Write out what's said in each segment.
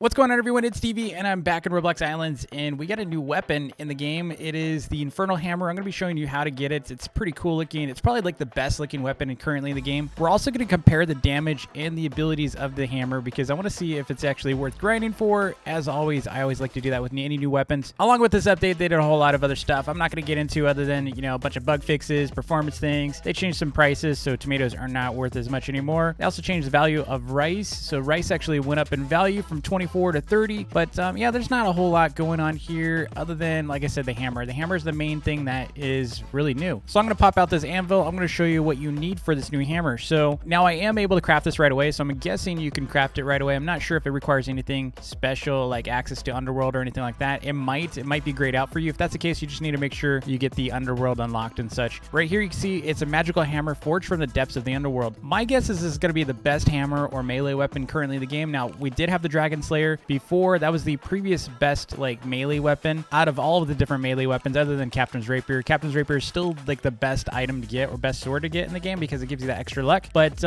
What's going on, everyone? It's Stevie, and I'm back in Roblox Islands, and we got a new weapon in the game. It is the Infernal Hammer. I'm going to be showing you how to get it. It's pretty cool looking. It's probably like the best looking weapon currently in the game. We're also going to compare the damage and the abilities of the hammer because I want to see if it's actually worth grinding for. As always, I always like to do that with any new weapons. Along with this update, they did a whole lot of other stuff I'm not going to get into other than, you know, a bunch of bug fixes, performance things. They changed some prices, so tomatoes are not worth as much anymore. They also changed the value of rice. So rice actually went up in value from 24 to 30. But yeah, there's not a whole lot going on here other than, like I said, the hammer. The hammer is the main thing that is really new. So I'm going to pop out this anvil. I'm going to show you what you need for this new hammer. So now I am able to craft this right away. So I'm guessing you can craft it right away. I'm not sure if it requires anything special like access to underworld or anything like that. It might be grayed out for you. If that's the case, you just need to make sure you get the underworld unlocked and such. Right here you can see it's a magical hammer forged from the depths of the underworld. My guess is this is going to be the best hammer or melee weapon currently in the game. Now, we did have the Dragon Slayer before. That was the previous best like melee weapon out of all of the different melee weapons other than Captain's Rapier. Captain's Rapier is still like the best item to get or best sword to get in the game because it gives you that extra luck. But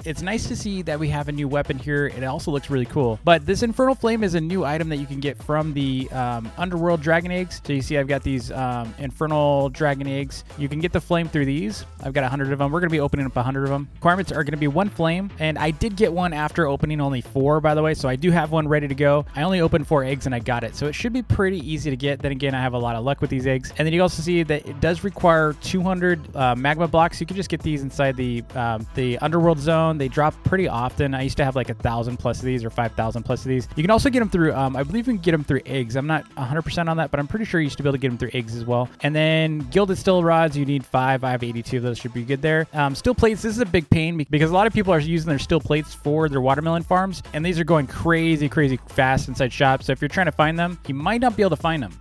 it's nice to see that we have a new weapon here. It also looks really cool. But this Infernal Flame is a new item that you can get from the Underworld Dragon Eggs. So you see I've got these Infernal Dragon Eggs. You can get the flame through these. I've got 100 of them. We're going to be opening up 100 of them. Requirements are going to be 1 flame. And I did get one after opening only 4, by the way. So I do have one ready to go. I only opened 4 eggs and I got it. So it should be pretty easy to get. Then again, I have a lot of luck with these eggs. And then you also see that it does require 200 magma blocks. You can just get these inside the underworld zone. They drop pretty often. I used to have like 1,000 plus of these or 5,000 plus of these. You can also get them through, I believe you can get them through eggs. I'm not 100% on that, but I'm pretty sure you used to be able to get them through eggs as well. And then gilded steel rods, you need 5. I have 82 of those, should be good there. Steel plates, this is a big pain because a lot of people are using their steel plates for their watermelon farms, and these are going crazy fast inside shops. So if you're trying to find them, you might not be able to find them.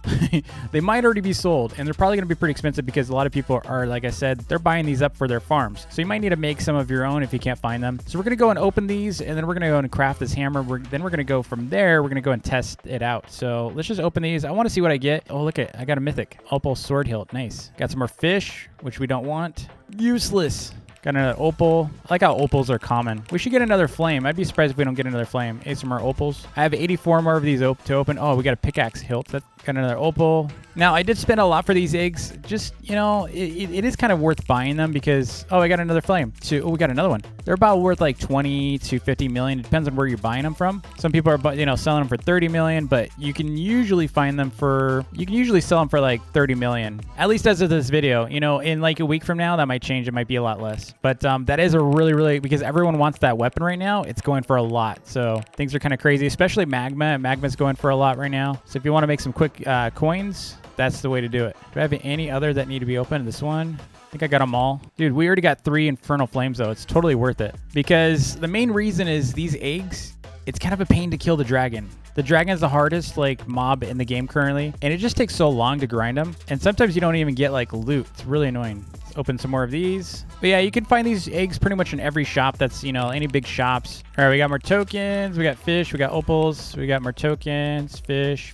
They might already be sold, and they're probably going to be pretty expensive because a lot of people are, like I said, they're buying these up for their farms. So you might need to make some of your own if you can't find them. So we're going to go and open these, and then we're going to go and craft this hammer. Then we're going to go from there. We're going to go and test it out. So let's just open these. I want to see what I get. Oh, look at, I got a mythic opal sword hilt. Nice. Got some more fish, which we don't want. Useless. Got another opal. I like how opals are common. We should get another flame. I'd be surprised if we don't get another flame. Hey, some more opals. I have 84 more of these to open. Oh, we got a pickaxe hilt. Got another opal. Now, I did spend a lot for these eggs. Just, you know, it is kind of worth buying them because, oh, I got another flame. So, oh, we got another one. They're about worth like 20 to 50 million. It depends on where you're buying them from. Some people are, you know, selling them for 30 million, but you can usually find them for, you can usually sell them for like 30 million. At least as of this video. You know, in like a week from now, that might change. It might be a lot less. But that is a really, because everyone wants that weapon right now, it's going for a lot. So things are kind of crazy, especially magma. Magma's going for a lot right now. So if you want to make some quick coins, that's the way to do it. Do I have any other that need to be opened? This one? I think I got them all. Dude, we already got 3 Infernal Flames, though. It's totally worth it. Because the main reason is these eggs, it's kind of a pain to kill the dragon. The dragon is the hardest like mob in the game currently, and it just takes so long to grind them. And sometimes you don't even get like loot. It's really annoying. Let's open some more of these. But yeah, you can find these eggs pretty much in every shop that's, you know, any big shops. All right, we got more tokens. We got fish. We got opals. We got more tokens. Fish.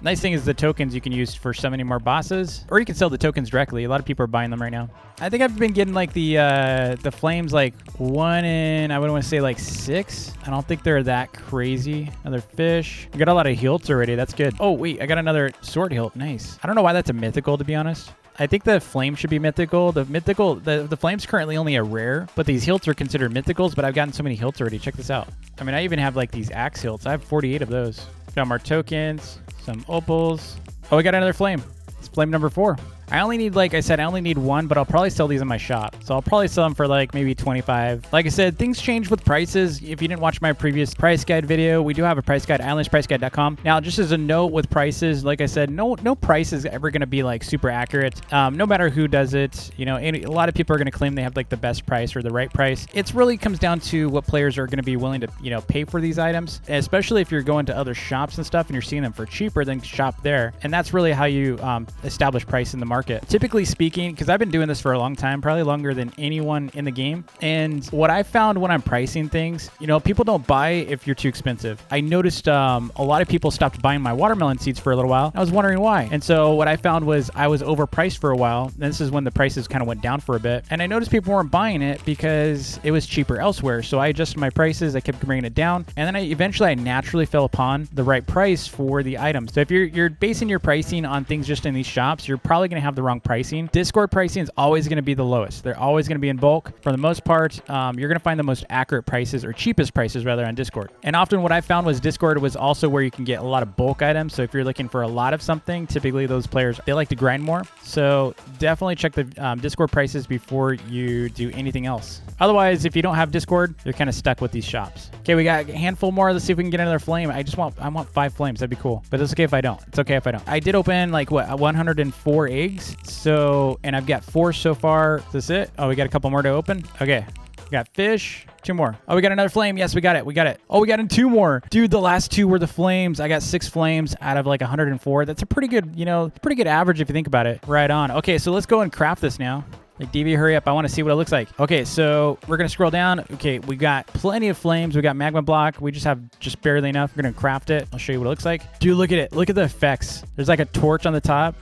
Nice thing is the tokens you can use for summoning more bosses, or you can sell the tokens directly. A lot of people are buying them right now. I think I've been getting like the flames like 1 in, I would want to say like 6. I don't think they're that crazy. Another fish. We got a lot of hilts already. That's good. Oh, wait, I got another sword hilt. Nice. I don't know why that's a mythical, to be honest. I think the flame should be mythical. The flame's currently only a rare, but these hilts are considered mythicals, but I've gotten so many hilts already. Check this out. I mean, I even have like these axe hilts. I have 48 of those. Got more tokens, some opals. Oh, we got another flame. It's flame number 4. I only need, like I said, I only need 1, but I'll probably sell these in my shop. So I'll probably sell them for like maybe 25. Like I said, things change with prices. If you didn't watch my previous price guide video, we do have a price guide, islandspriceguide.com. Now, just as a note with prices, like I said, no price is ever going to be like super accurate. No matter who does it, you know, a lot of people are going to claim they have like the best price or the right price. It's really comes down to what players are going to be willing to, you know, pay for these items, especially if you're going to other shops and stuff and you're seeing them for cheaper, then shop there. And that's really how you establish price in the market. market. Typically speaking, because I've been doing this for a long time, probably longer than anyone in the game. And what I found when I'm pricing things, you know, people don't buy if you're too expensive. I noticed a lot of people stopped buying my watermelon seeds for a little while. I was wondering why. And so what I found was I was overpriced for a while. This is when the prices kind of went down for a bit. And I noticed people weren't buying it because it was cheaper elsewhere. So I adjusted my prices. I kept bringing it down. And then I naturally fell upon the right price for the items. So if you're basing your pricing on things just in these shops, you're probably going to have the wrong pricing. Discord pricing is always going to be the lowest. They're always going to be in bulk. For the most part, you're going to find the most accurate prices, or cheapest prices rather, on Discord. And often what I found was Discord was also where you can get a lot of bulk items. So if you're looking for a lot of something, typically those players, they like to grind more. So definitely check the Discord prices before you do anything else. Otherwise, if you don't have Discord, you're kind of stuck with these shops. Okay, we got a handful more. Let's see if we can get another flame. I want 5 flames. That'd be cool. But it's okay if I don't. It's okay if I don't. I did open like 104 eggs. So, and I've got 4 so far. Is this it? Oh, we got a couple more to open. Okay. We got fish. 2 more. Oh, we got another flame. Yes, we got it. We got it. Oh, we got in 2 more. Dude, the last 2 were the flames. I got 6 flames out of like 104. That's a pretty good, you know, pretty good average if you think about it. Right on. Okay, so let's go and craft this now. Like, DV, hurry up. I want to see what it looks like. Okay, so we're going to scroll down. Okay, we got plenty of flames. We got magma block. We just have barely enough. We're going to craft it. I'll show you what it looks like. Dude, look at it. Look at the effects. There's like a torch on the top.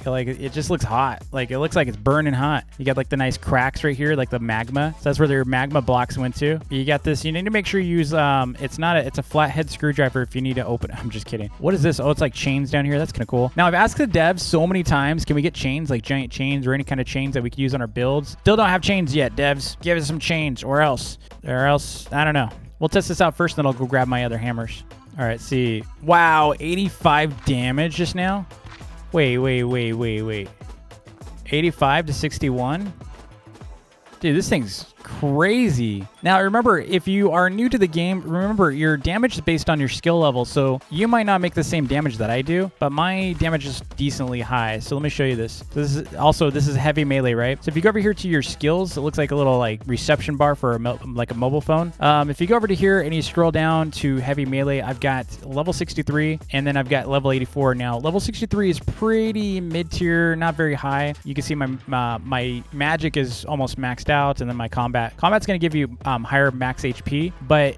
Like, it just looks hot. Like, it looks like it's burning hot. You got like the nice cracks right here, like the magma. So that's where their magma blocks went to. You got this. You need to make sure you use it's a flathead screwdriver if you need to open it. I'm just kidding. What is this? Oh, it's like chains down here. That's kind of cool. Now, I've asked the devs so many times, can we get chains, like giant chains or any kind of chains that we could use on our builds? Still don't have chains yet, devs. Give us some chains, or else I don't know. We'll test this out first, then I'll go grab my other hammers. All right, see. Wow, 85 damage just now. Wait. 85 to 61? Dude, this thing's crazy. Now, remember, if you are new to the game, remember, your damage is based on your skill level. So you might not make the same damage that I do, but my damage is decently high. So let me show you this. This is heavy melee, right? So if you go over here to your skills, it looks like a little like reception bar for like a mobile phone. If you go over to here and you scroll down to heavy melee, I've got level 63 and then I've got level 84. Now, level 63 is pretty mid-tier, not very high. You can see my magic is almost maxed out, and then my combat's going to give you higher max HP, but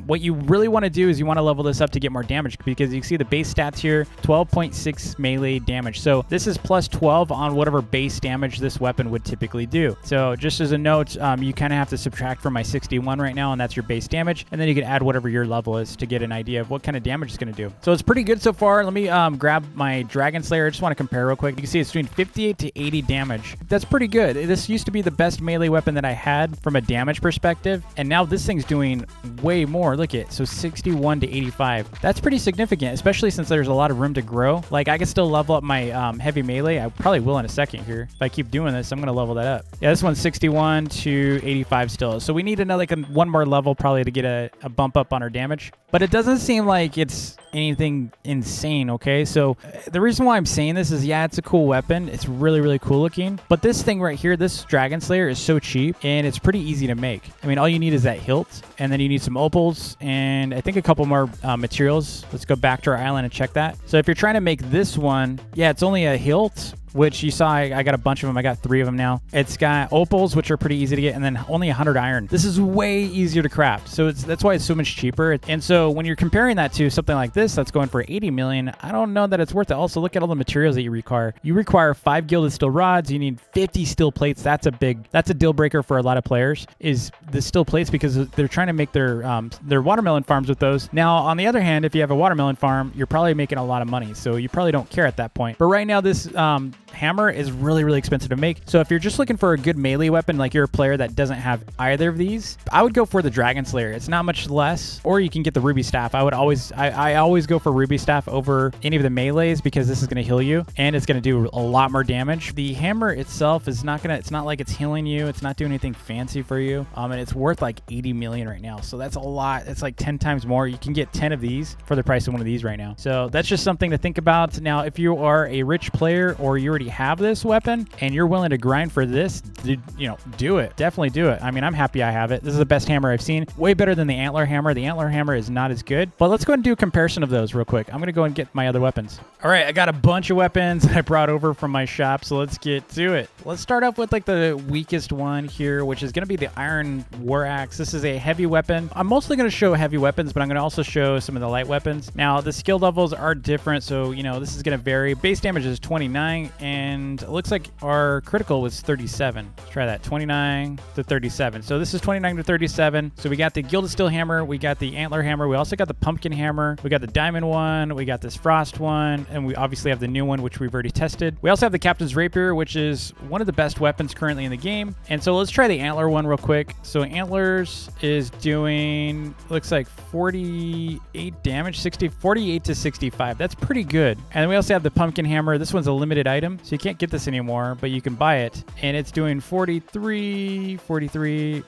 what you really want to do is you want to level this up to get more damage, because you can see the base stats here, 12.6 melee damage. So this is plus 12 on whatever base damage this weapon would typically do. So just as a note, you kind of have to subtract from my 61 right now, and that's your base damage, and then you can add whatever your level is to get an idea of what kind of damage it's going to do. So it's pretty good so far. Let me grab my Dragon Slayer. I just want to compare real quick. You can see it's doing 58 to 80 damage. That's pretty good. This used to be the best melee weapon that I had from a damage perspective, and now this thing's doing way more. Look at it. So 61 to 85. That's pretty significant, especially since there's a lot of room to grow. Like, I can still level up my heavy melee. I probably will in a second here. If I keep doing this, I'm going to level that up. Yeah, this one's 61 to 85 still. So we need another one more level probably to get a bump up on our damage. But it doesn't seem like it's anything insane, okay? So the reason why I'm saying this is, yeah, it's a cool weapon. It's really, really cool looking. But this thing right here, this Dragon Slayer, is so cheap, and it's pretty easy to make. I mean, all you need is that hilt, and then you need some opals, and I think a couple more materials. Let's go back to our island and check that. So if you're trying to make this one, yeah, it's only a hilt, which you saw I got a bunch of them. I got 3 of them now. It's got opals, which are pretty easy to get, and then only 100 iron. This is way easier to craft, so that's why it's so much cheaper. And so when you're comparing that to something like this that's going for 80 million, I don't know that it's worth it. Also, look at all the materials that you require. You require 5 gilded steel rods. You need 50 steel plates. That's a deal breaker for a lot of players, is the steel plates, because they're trying to make their watermelon farms with those. Now, on the other hand, if you have a watermelon farm, you're probably making a lot of money, so you probably don't care at that point. But right now, this hammer is really, really expensive to make. So if you're just looking for a good melee weapon, like you're a player that doesn't have either of these, I would go for the Dragon Slayer. It's not much less. Or you can get the Ruby Staff. I always go for Ruby Staff over any of the melees, because this is going to heal you and it's going to do a lot more damage. The hammer itself is it's not like it's healing you. It's not doing anything fancy for you. And it's worth like 80 million right now. So that's a lot. It's like 10 times more. You can get 10 of these for the price of one of these right now. So that's just something to think about. Now, if you are a rich player, or you already already have this weapon and you're willing to grind for this, do it. Definitely do it. I mean, I'm happy I have it. This is the best hammer I've seen. Way better than the antler hammer. The antler hammer is not as good, but let's go ahead and do a comparison of those real quick. I'm going to go and get my other weapons. All right, I got a bunch of weapons I brought over from my shop, so let's get to it. Let's start off with like the weakest one here, which is going to be the iron war axe. This is a heavy weapon. I'm mostly going to show heavy weapons, but I'm going to also show some of the light weapons. Now, the skill levels are different, so, this is going to vary. Base damage is 29, and it looks like our critical was 37. Let's try that, 29 to 37. So this is 29 to 37. So we got the gilded steel hammer, we got the antler hammer, we also got the pumpkin hammer, we got the diamond one, we got this frost one, and we obviously have the new one, which we've already tested. We also have the captain's rapier, which is one of the best weapons currently in the game. And so let's try the antler one real quick. So antlers is doing, looks like 48 damage, 48 to 65. That's pretty good. And then we also have the pumpkin hammer. This one's a limited item, so you can't get this anymore, but you can buy it. And it's doing 43.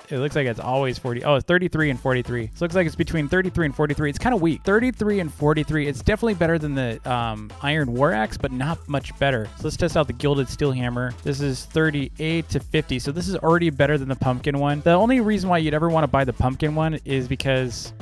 It looks like it's always 40. Oh, 33 and 43. So it looks like it's between 33 and 43. It's kind of weak. 33 and 43. It's definitely better than the iron war axe, but not much better. So let's test out the gilded steel hammer. This is 38 to 50. So this is already better than the pumpkin one. The only reason why you'd ever want to buy the pumpkin one is because,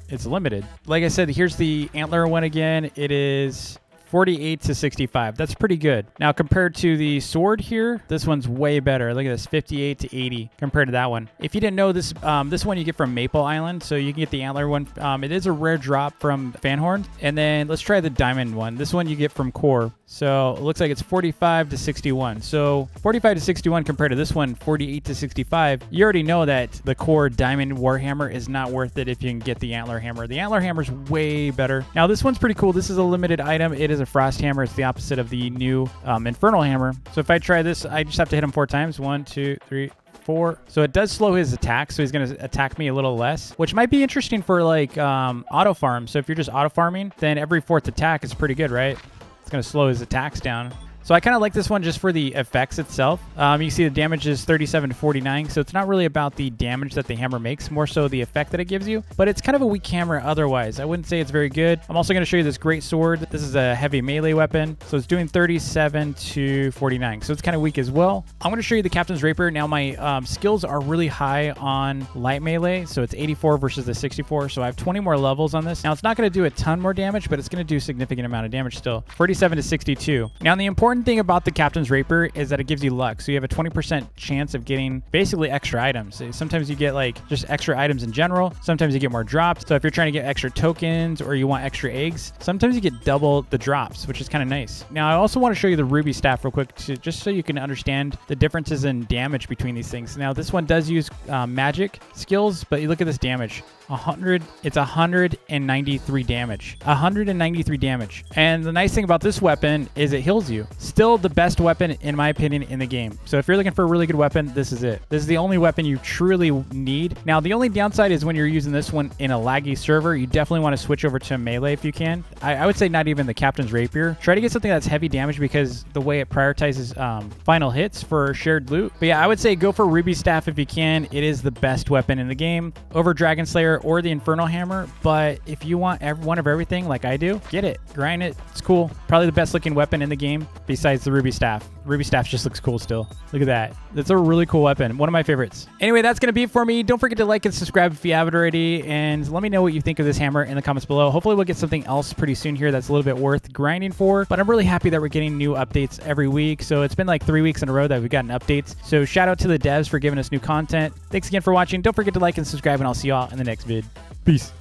it's limited. Like I said, here's the antler one again. It is 48 to 65. That's pretty good. Now, compared to the sword here, this one's way better. Look at this, 58 to 80 compared to that one. If you didn't know this, this one you get from Maple Island, so you can get the antler one. It is a rare drop from Fanhorn. And then let's try the diamond one. This one you get from Core. So it looks like it's 45 to 61. So 45 to 61 compared to this one, 48 to 65. You already know that the Core Diamond Warhammer is not worth it if you can get the antler hammer. The antler hammer is way better. Now this one's pretty cool. This is a limited item. It is a frost hammer. It's the opposite of the new Infernal Hammer. So if I try this, I just have to hit him 4 times. 1, 2, 3, 4. So it does slow his attack, so he's going to attack me a little less, which might be interesting for like auto farm. So if you're just auto farming, then every 4th attack is pretty good, right? It's going to slow his attacks down. So I kind of like this one just for the effects itself. You see the damage is 37 to 49, so it's not really about the damage that the hammer makes, more so the effect that it gives you. But it's kind of a weak hammer otherwise. I wouldn't say it's very good. I'm also going to show you this great sword. This is a heavy melee weapon, so it's doing 37 to 49, so it's kind of weak as well. I'm going to show you the captain's rapier. Now my skills are really high on light melee, so it's 84 versus the 64, so I have 20 more levels on this. Now it's not going to do a ton more damage, but it's going to do a significant amount of damage still. 47 to 62. Now the important thing about the captain's rapier is that it gives you luck, so you have a 20% chance of getting basically extra items. Sometimes you get like just extra items in general, sometimes you get more drops. So if you're trying to get extra tokens or you want extra eggs, sometimes you get double the drops, which is kind of nice. Now I also want to show you the ruby staff real quick just so you can understand the differences in damage between these things. Now this one does use magic skills, but you look at this damage. 100, it's 193 damage. 193 damage. And the nice thing about this weapon is it heals you. Still the best weapon, in my opinion, in the game. So if you're looking for a really good weapon, this is it. This is the only weapon you truly need. Now, the only downside is when you're using this one in a laggy server, you definitely want to switch over to melee if you can. I would say not even the captain's rapier. Try to get something that's heavy damage because the way it prioritizes final hits for shared loot. But yeah, I would say go for ruby staff if you can. It is the best weapon in the game over Dragon Slayer or the Infernal Hammer. But if you want one of everything like I do, get it, grind it. It's cool. Probably the best looking weapon in the game besides the ruby staff. Ruby staff just looks cool still. Look at that. That's a really cool weapon. One of my favorites. Anyway, that's going to be it for me. Don't forget to like and subscribe if you haven't already. And let me know what you think of this hammer in the comments below. Hopefully we'll get something else pretty soon here that's a little bit worth grinding for. But I'm really happy that we're getting new updates every week. So it's been like 3 weeks in a row that we've gotten updates. So shout out to the devs for giving us new content. Thanks again for watching. Don't forget to like and subscribe, and I'll see y'all in the next vid. Peace.